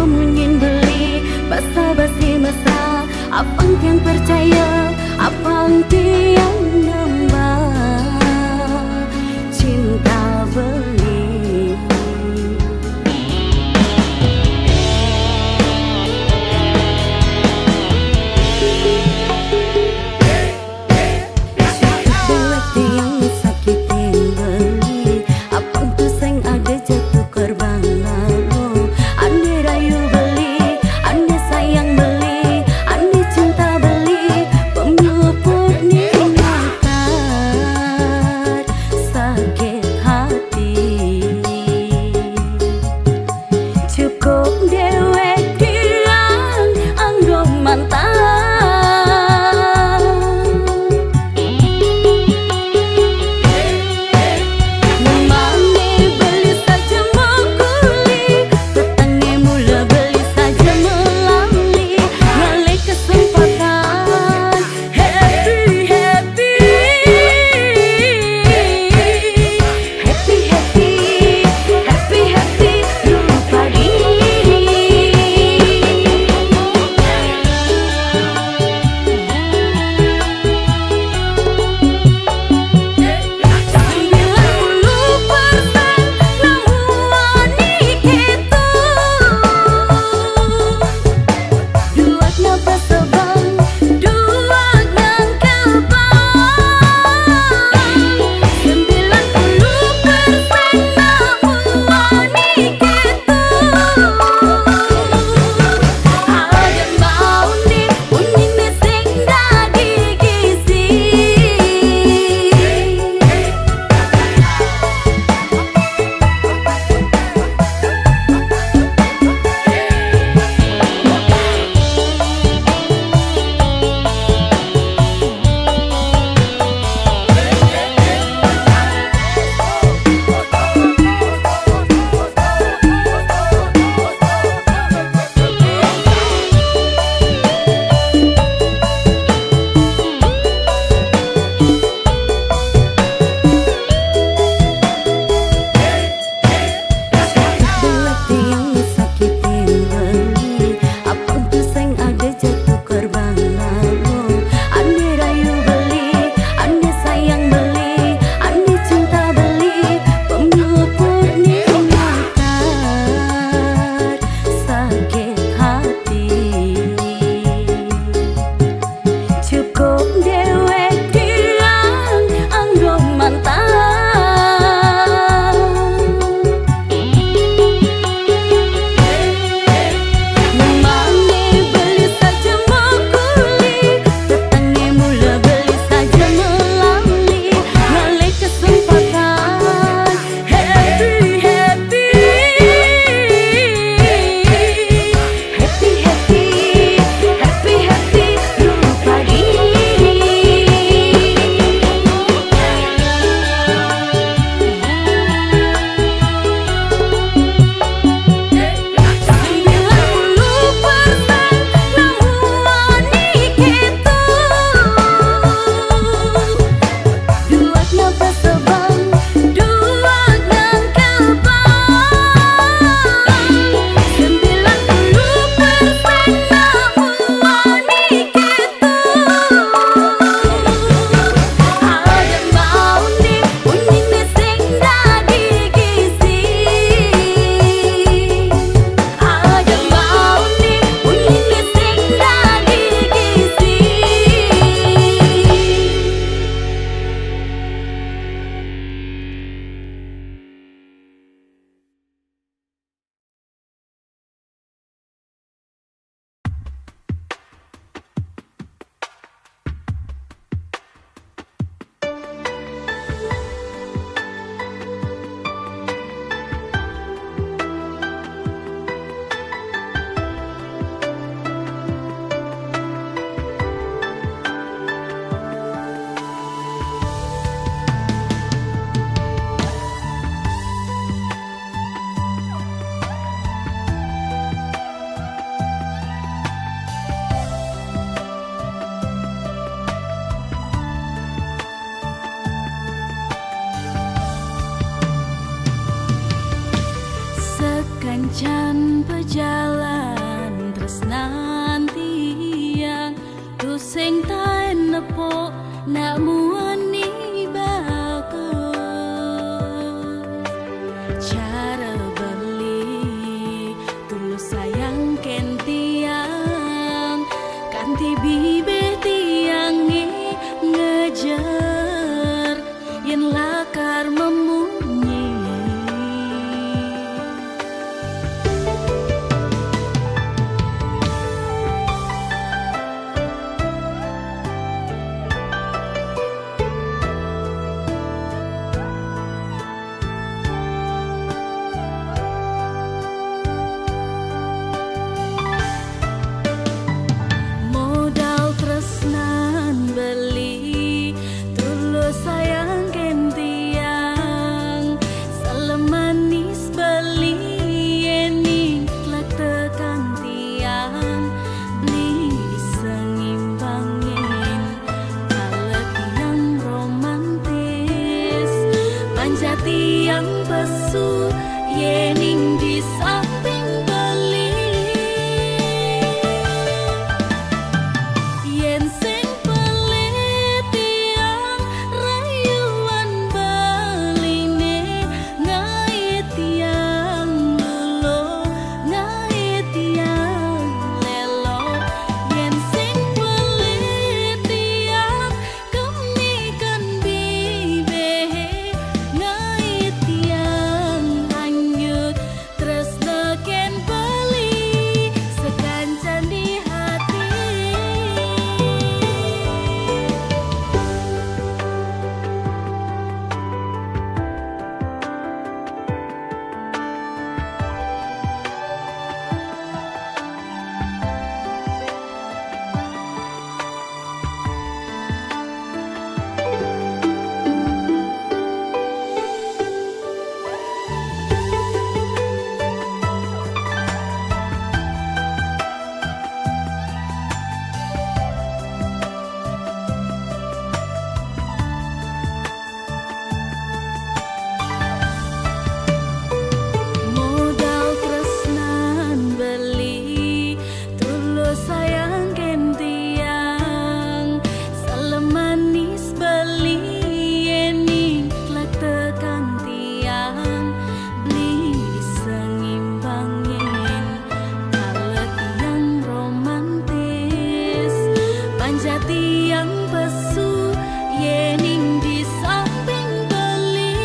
munyin beli basa-basi mesra, apang tiang percaya, apang tiang nambah cinta beli. Buat tiang sakitin beli, apang tu seng ada jatuh korban lalu. Ande rayu beli, ande sayang beli, ande cinta beli, pemupur ni mata. sing taen nepuk nak muani bagus. Cara beli tulus sayang ken tiang kanti bibe tiang ngejar yen lakar memunyi. Modal tresnan beli tulus sayang ken tiang selemanis beli yen iklak tekan tiang beli sengimbangin kalau tiang romantis manja tiang pesu yening di samping beli. Yen sing pelit tiang rayuan baline ngait tiang lulo ngait tiang lelo. Yen sing pelit tiang kemikan bibe ngait tiang hanyut tresna ken beli sekancan di hati. Modal tresnan beli tulus sayang ken tiang selemanis beli yen iklak tekan tiang beli sengimbangin kalau tiang romantis manja tiang pesu yening di samping beli.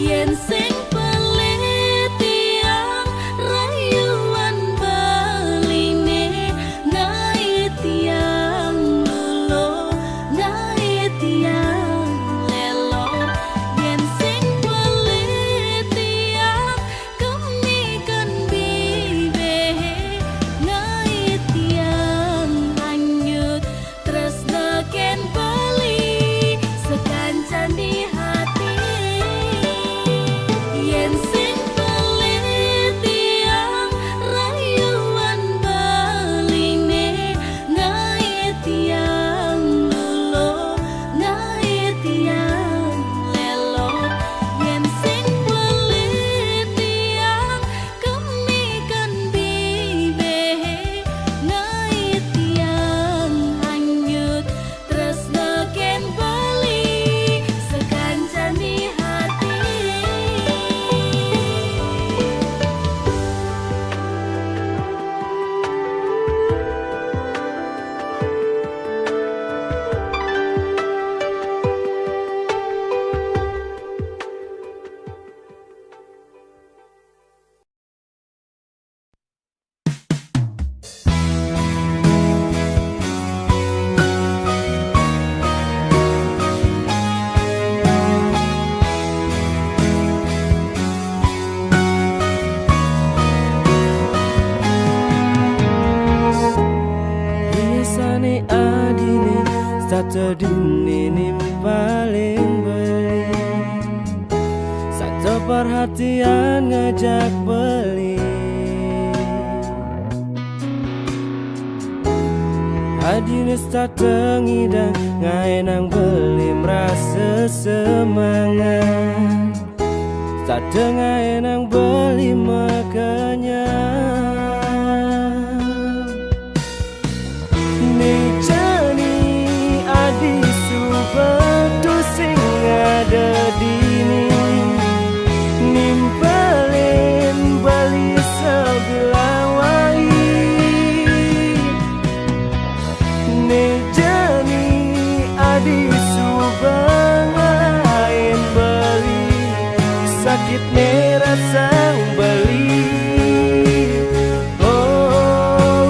Yen sing pelit tiang rayuan baline ngait tiang lulo ngait tiang lelo. Yen sing pelit tiang kemikan bibe ngait tiang hanyut tresna ken beli sekancan di hati. Yen sing pelit tiang rayuan baline ngait tiang lulo ngait tiang lelo. Yen sing pelit tiang kemikan bibe ngait tiang hanyut tresna ken beli sekancan di hati. Biasane adine satu dini paling beli satu perhatian ngajak beli. Adine statengi dan ngaenang beli merasa semangat. Satengah enang beli makanya sang beli. Oh,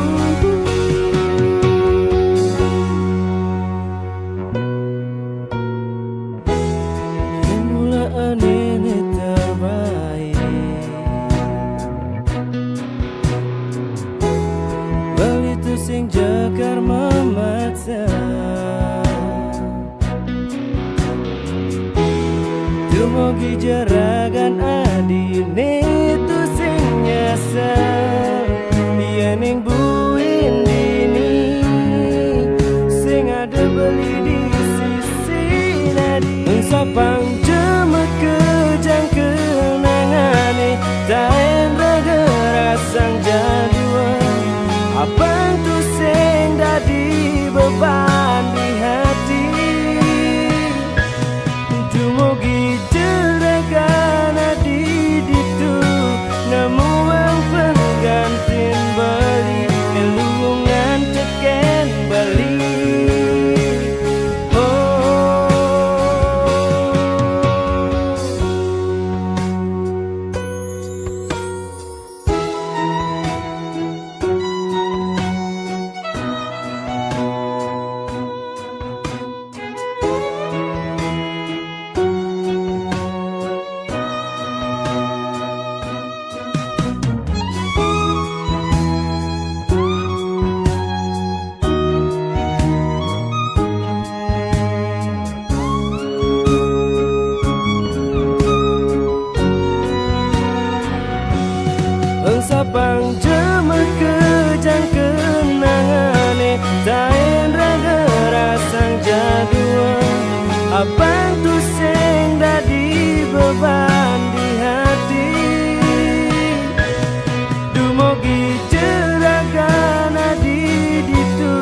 yang mulaan ini terbaik, beli tu sing jekar memaksa. Mogi jeragan adine tu sing nyasar, biar ning buin dini sing ada beli di sisi nadi. Sapang jemek kejang kenangane taen raga rasang jadua. Abang tu sing dadi beban di hati. Dumogi karena di ditu nemu ang penggantin beli elungan teken beli. Sapang jemek kejang kenangane taen raga rasang jadua. Abang tu sing dadi beban di hati. Dumogi jeragan adi ditu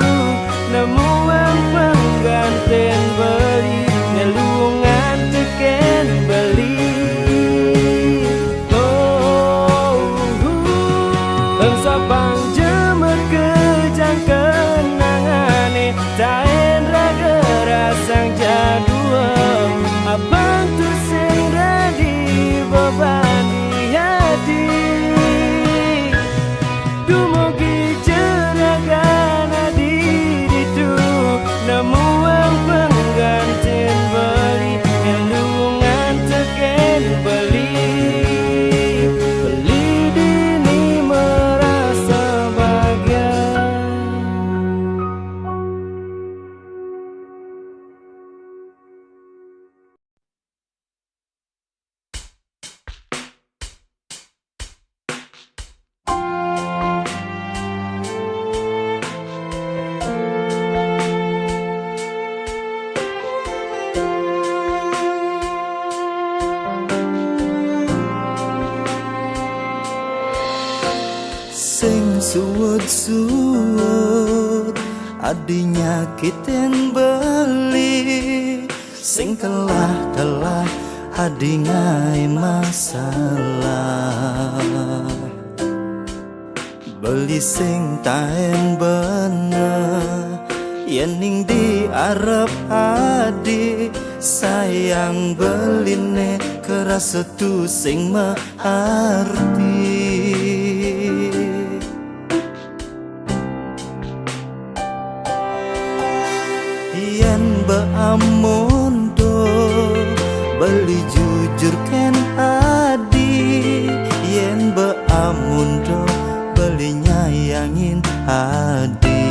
nemu ang pengganten beli nelungan teken beli. Sapang jemek kejang kenangane taen raga rasang jadua. Abang tu sing dadi beban di hati. Dumogi jeragan adi ditu nemu ang penggantin beli elungan teken beli. Sing suwut-suwut adi nyakitin beli, sing telah adi ngai masalah. Beli sing taen bener yen ning diarep adi, sayang beline kerasa tu sing mearti. Yen beamondo beli jujur ken adi, yen beamondo beli nyayangin adi.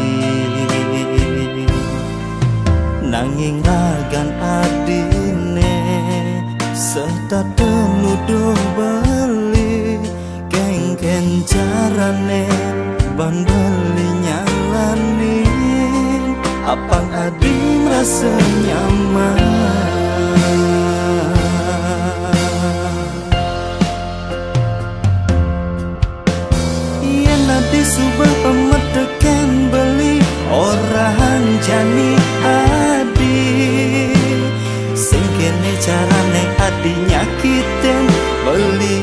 Nanging ragan adine setata nuduh beli, kengken carane ban beli nyalanin. Apang adi merasa nyaman, yen adi subah pemetekan beli orang jani adi. Sing kene carane adi nyakitin beli,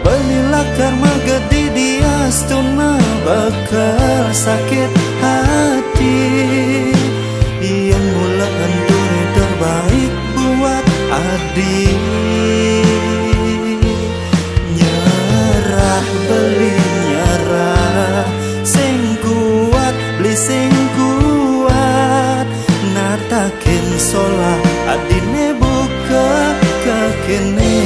belilah karma gede dia stuna bakal sakit hati. Yang mula anturi terbaik buat adi. adi. Nyerah beli nyerah, sing kuat beli sing kuat. Natakin solah adine buka kekene.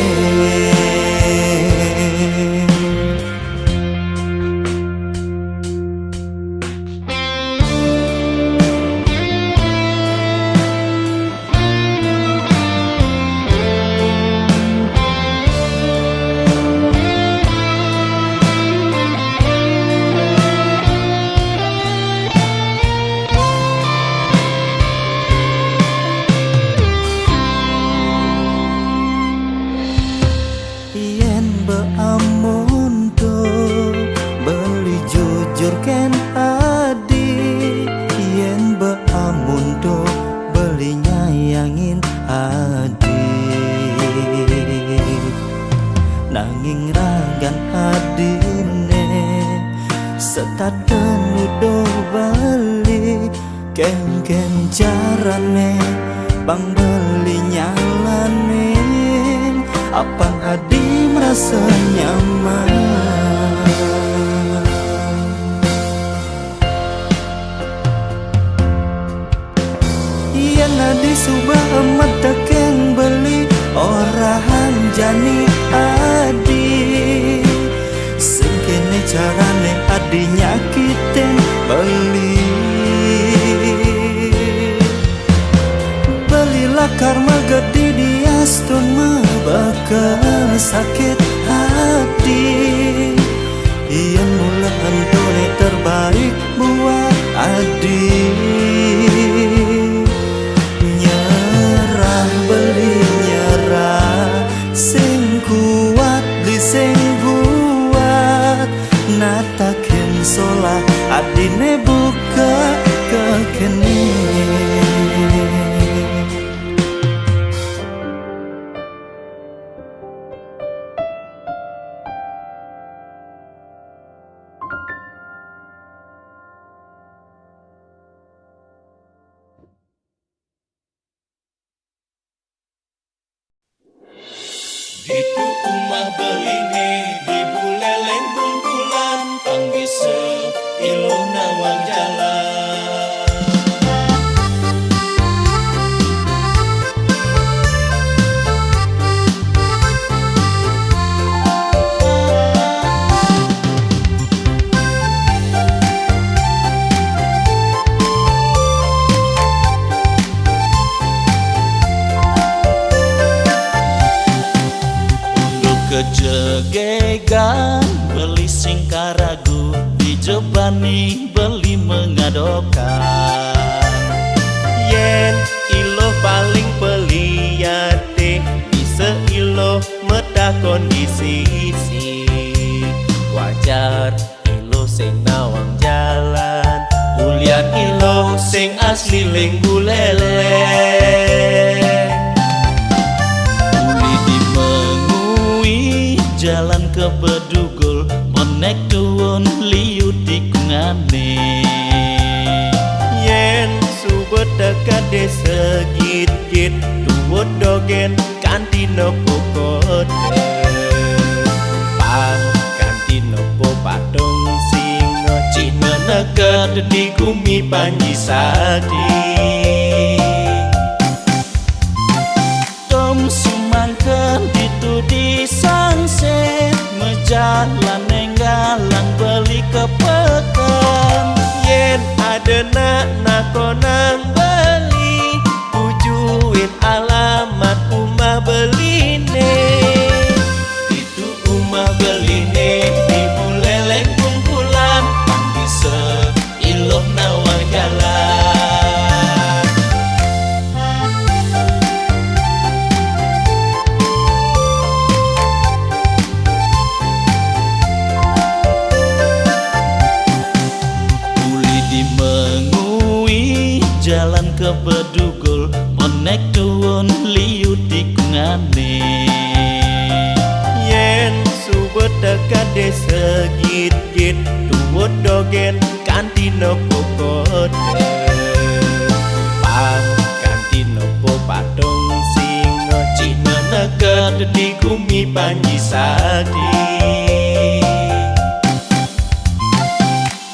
Yen beamun do beli jujur ken adi. Yen beamun do beli nyayangin adi. Nanging ragan adine setaden udo bali. Ken carane bang beli nyalane. Apang adi merasa nyaman. Yen adi subah amat takeng beli orahan jani adi. Sing kene carane adi nyakitin beli. Belilah karma gede di astun mah bakal sakit hati. Iyan mula antone terbaik buat adi. Nyerah beli nyerah, sing kuat beli sing kuat. Natakin solah adine buka kekene. Itu umah beline di buleleng kumpulan panggise iluh nawang jalan. Kejegegan beli singkaragu, dijebani beli mengadokan. Yen ilo paling peliyate, bisa ilo metah kondisi. Wajar ilo sing nawang jalan, ulian ilo sing asli lenggu leleng. Jalan ke Bedugul, monek tuwun liu tikungane. Yen subet dekat desa git-git, tuwut dogen kanti nopo kode. Pang kanti nopo patung singo, Cina neged di gumi panji sadi. Tom sumangken ditudi sangset, mejalan nenggalang beli kepekan. Yen adena nakonang beli, tujuin alamat umah beline. Itu umah beline di buleleng kumpulan panggise iluh nawang jalan. Jalan ke Bedugul, monek tuwun liu tikungane. Yen subet dekat desa git-git, tuwut dogen kanti nopo kode. Pang kanti nopo patung singo, Cina ada di kumi panji sadi.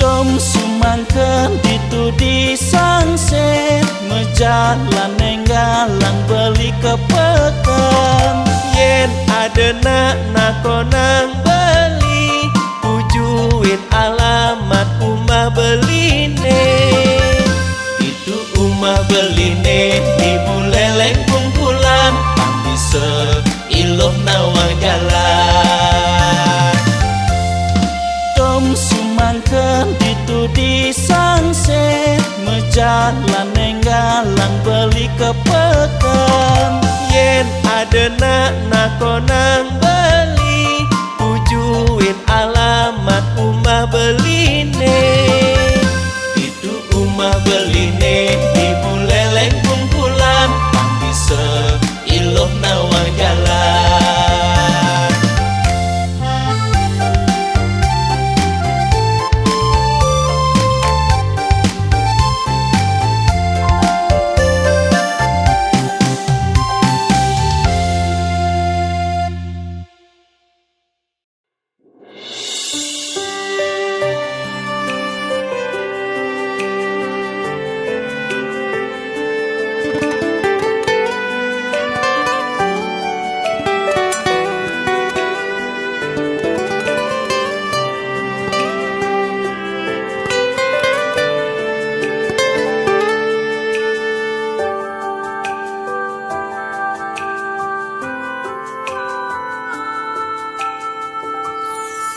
Dom sumangken ditu di sangset mejalan nenggalang beli kepekan. Yen ada nak konang beli tujuin alamat umah beline. Itu umah beline di buleleng kumpulan panti seiloh nawang jalan. Dom sumangken ditu di sangset mejalan nenggalang beli kepekan. Yen ada nak konang beli tujuin alamat umah beline. Itu umah beline di buleleng kumpulan panti seiloh nawang jalan.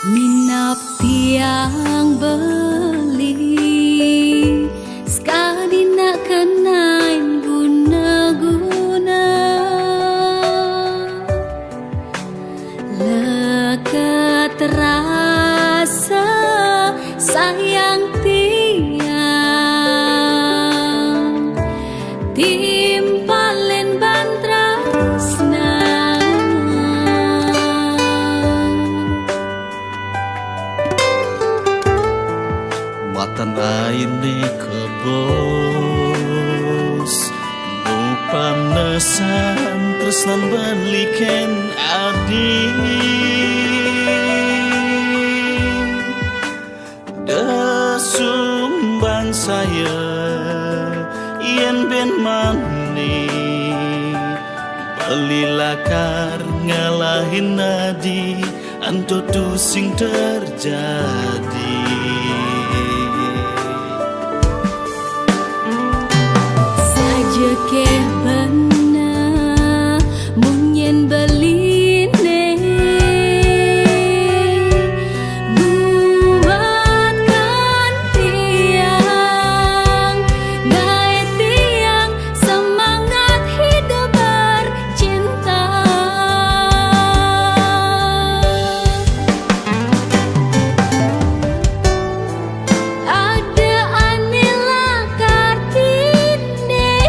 Minap tiang beli sekali nak kenain guna-guna lekat terasa sayang tiang timpalen bantrasna. Matan aine kebos Nupanesan tresnan baliken adi Desumban saya yen ben mani Belilakar ngalahin nadi Anto tu sing terjadi. Keh benar munyen beline buatkan tiang gaet tiang semangat hidup bercinta. Ada anilah kartine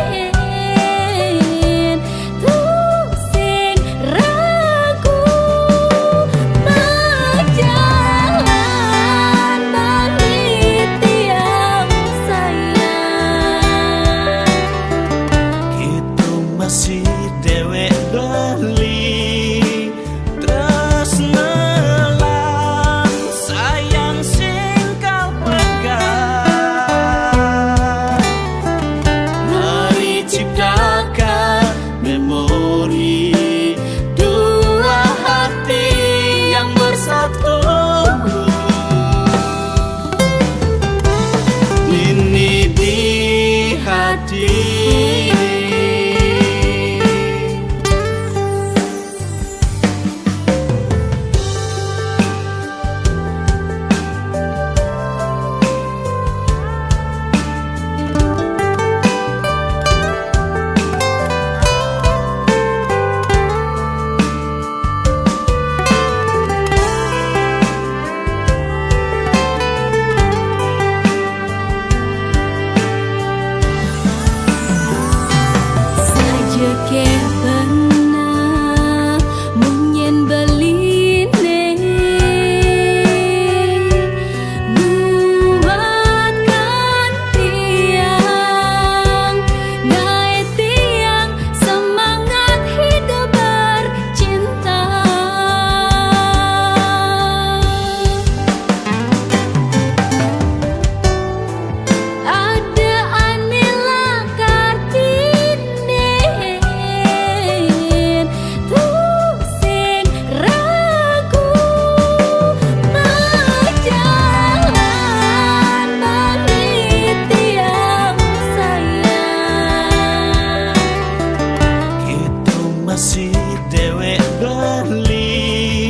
beli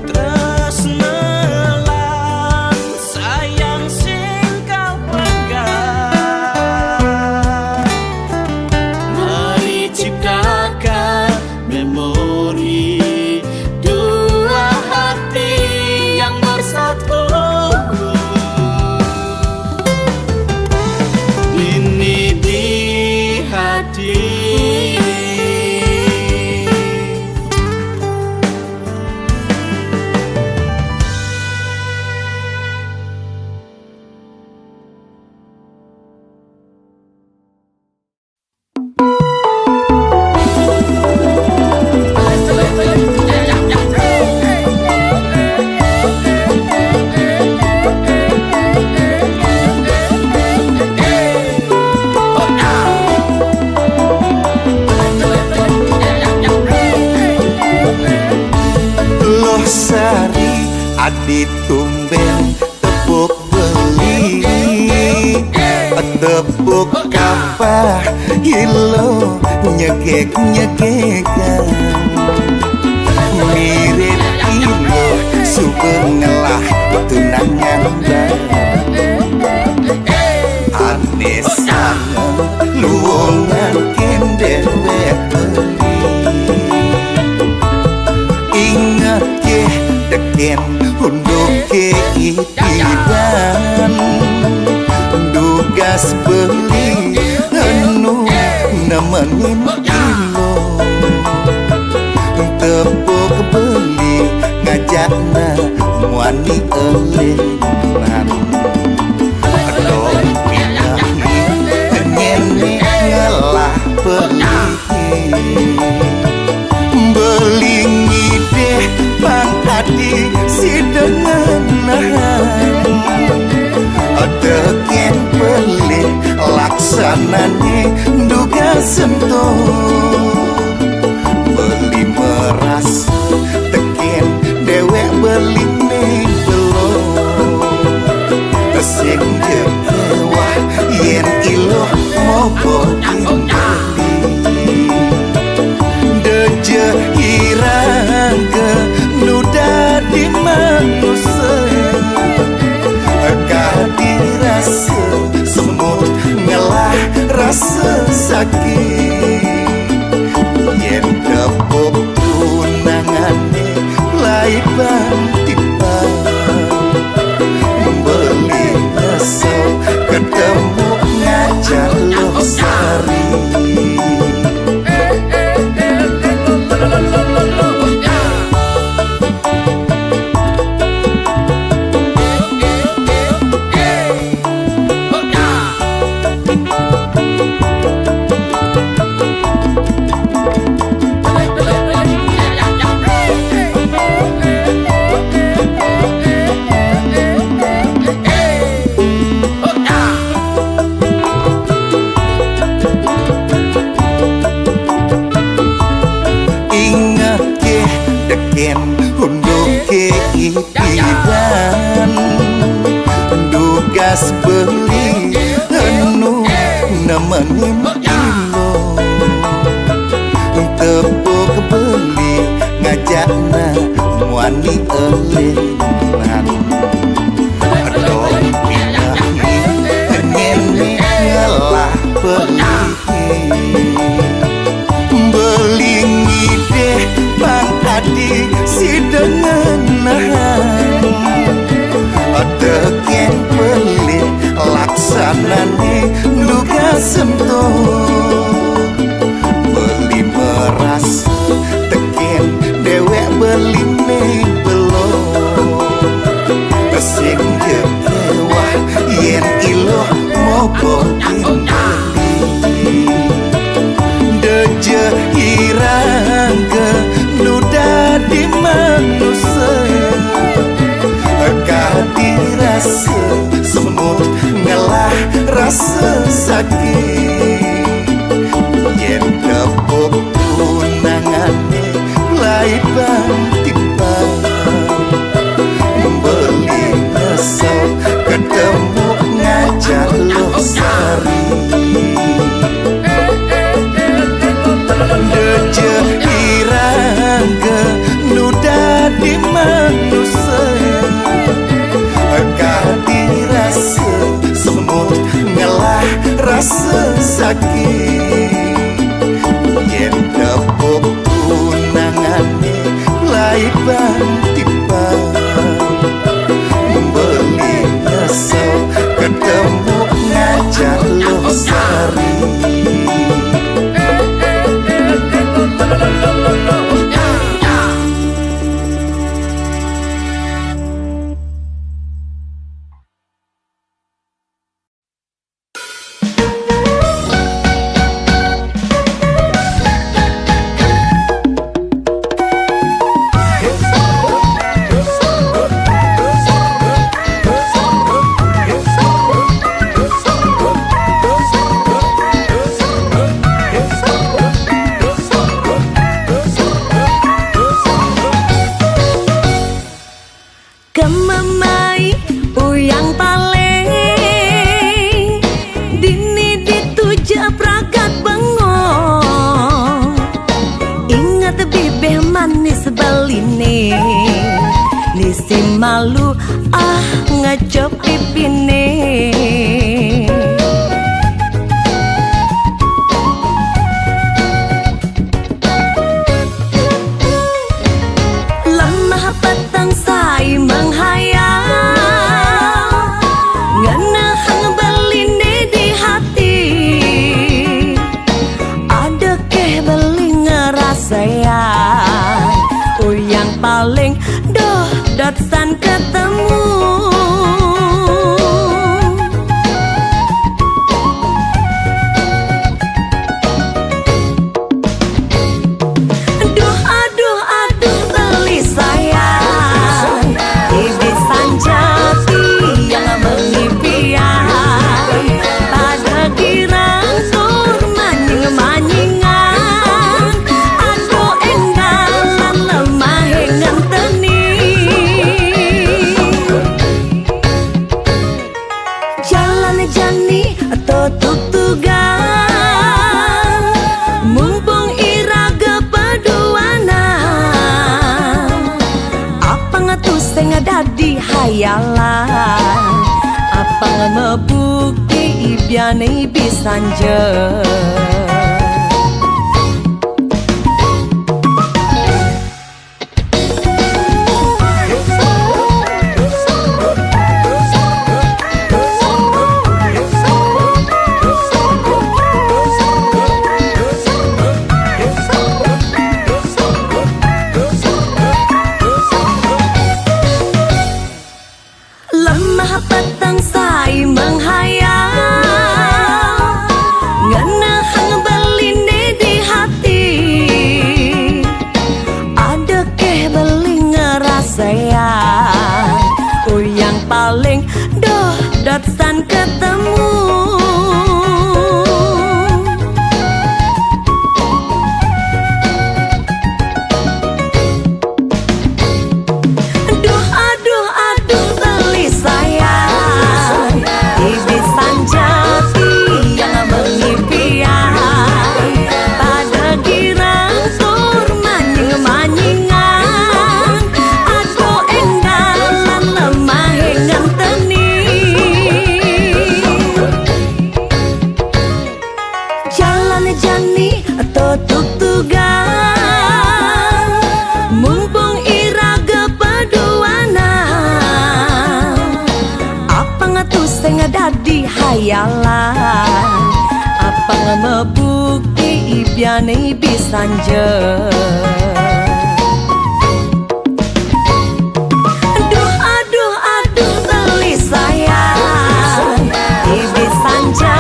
tresna lan sayang sing kau pegang. Mari ciptakan memori dua hati yang bersatu. Ini di hati. Loh sari adi tumben tepuk beli, tepuk kapah hilo nyekek-nyekekan. Mirip ilo super ngelah tunangan aneh sangat luongan kendewek beli. Ingat ke deken untuk ke itiban dugas beli anu nemenin ilo tepuk beli ngajakna muani elenan dong pinahi nyene ngalah beli beli ngideh bang adi si dengenan teken beli laksanane duga sentuh beli meras teken dewek beli ning belum sing jekewah yen ilo mopo deje irang ke nuda di manusia kadirasa semut ngelah rasa sakit yen tepuk tunangane lai bang membeli nyesel ketemu ngajak loh sari. Ingat ke deken untuk ke itiban dugas beli anu nemenin ilo tepuk beli ngajakna muani elenan dong pinahi nyene ngalah beli beli ngideh bang adi si dengenan teken beli laksanane duga sentuh beli meras teken dewek beli ning belum sing jekewah yen ilo mopo deje irang ke nuda di manusia kadirasa semut ngelah rasa sakit yen tepuk tunangane lai bang membeli nyesel ketemu ngajak loh sari. Deje irang ke Kemamai uyang paling dini dituja prakat bengong. Ingat bibih manis beline nisi malu ngecop pipine. Lemah petang sai menghayal ngenahang beline di hati. Ada keh beli ngerasayan uyang paling doh datsan ketemu. Dadi hayalan apa ngebukti ibiane bisanje. Lemah petang sai menghayal ngenahang beline di hati. Ada keh beli ngerasayan uyang paling doh datsan ketemu. Jani totuk tugang mumpung iraga paduana. Apa ngatus sing dadi hayalan apa ngebukti ibiane bisanje. Aduh beli sayang ibisanje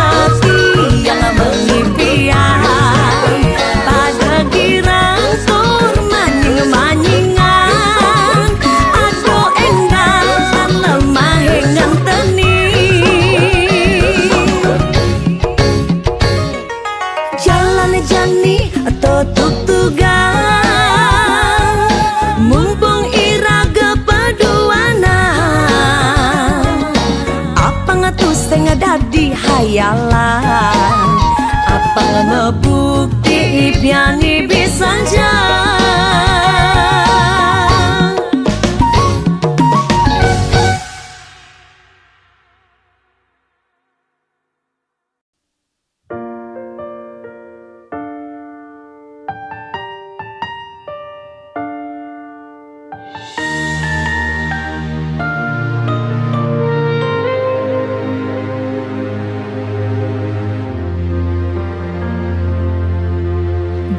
yang mengimpian pada girang surmanying manyingan. Aduh enggalan lemah ngenteni jalan jani totuk tugang mumpung iraga paduana. Apa ngatus sing dadi hayalan apa ngebukti ibiane bisanje.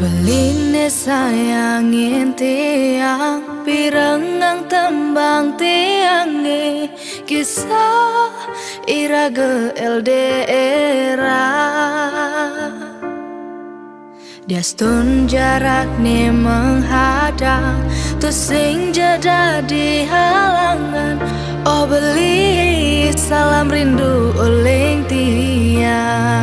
Beline sayangin tiang pirengang tembang tiange kisah iraga LDR. Diastun jarak nih menghadang tuh sing jadi halangan. Oh beli salam rindu uling tiang.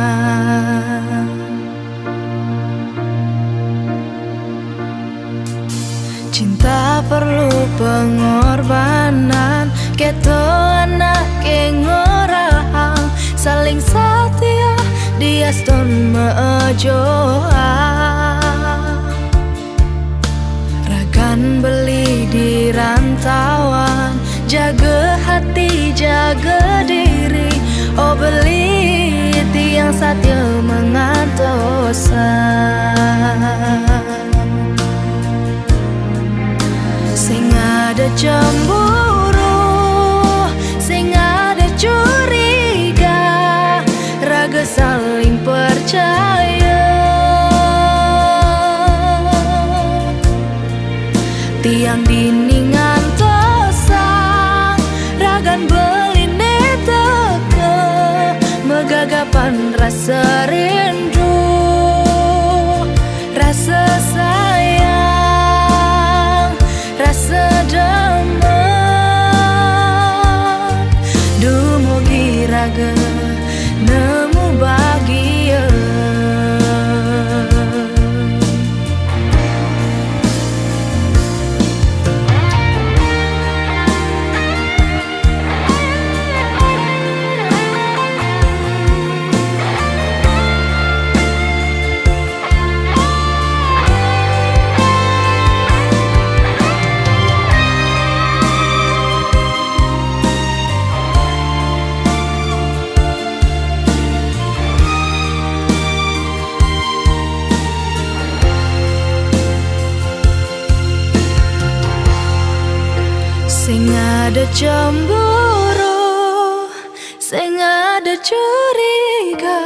Cinta perlu pengorbanan, keto anak ngorahang, saling setia dia stun mejoa. Ragan beli di rantauan, jaga hati jaga diri. Oh beli tiang satya mengatosan. Sing ada cemburu, sing ada curiga, raga saling percaya. Tiang diningan tosang, ragan beline teke, megagapan rasa rindu, rasa sayang, rasa damai. Dumugi raga nemu bahagia. Sing ada cemburu, sing ada curiga,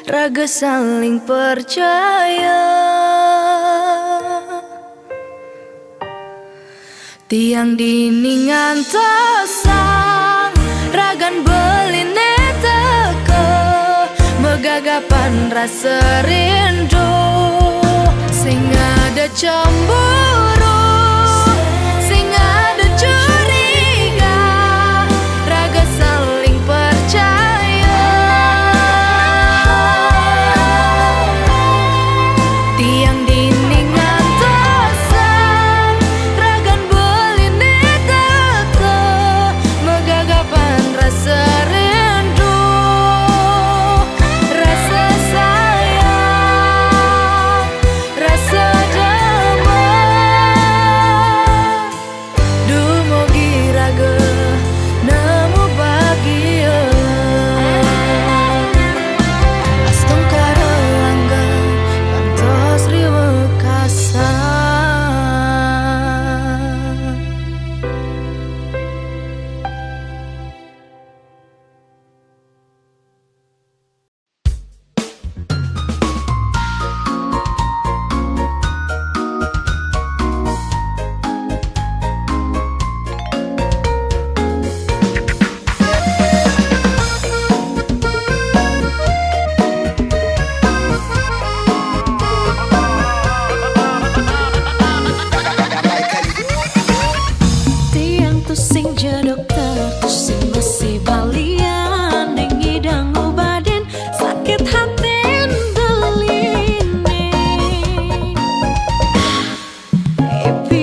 raga saling percaya. Tiang diningan tosang, ragan beline teke, megagapan rasa rindu. Sing ada cemburu, curiga, raga saling percaya. Tiang diningan tosang, ragan beline teke, megagapan rasa rindu, rasa sayang, rasa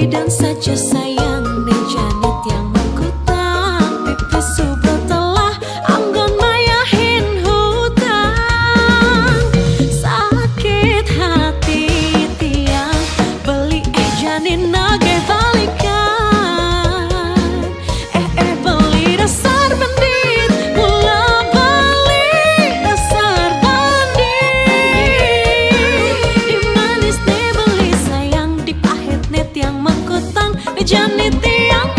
dan saja sayang ning janit yang mengkutang pipi subro telah anggon mayahin hutang sakit hati tiang beli janin nage balikan beli dasar bandit mula beli dasar bandit di manis ne beli sayang di pahit net yang mengkutang di janit tiang